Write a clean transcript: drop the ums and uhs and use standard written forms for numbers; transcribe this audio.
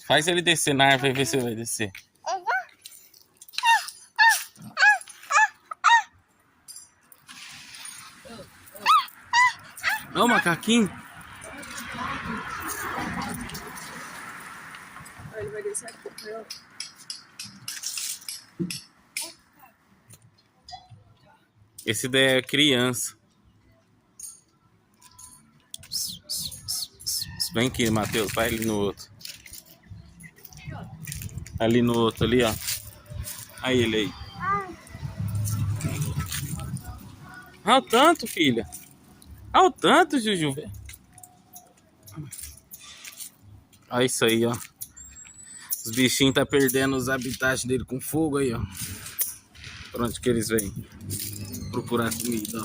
Faz ele descer na árvore e ver se ele vai descer. Ó o macaquinho. Ele vai descer aqui. Esse daí é criança. Vem aqui, Matheus. Vai ali no outro. Ali no outro, ali, ó. Aí ele aí. Olha o tanto, filha. Olha o tanto, Juju. Olha isso aí, ó. Os bichinhos tá perdendo os habitats dele com fogo aí, ó. Por onde que eles vêm? Procurar comida, ó.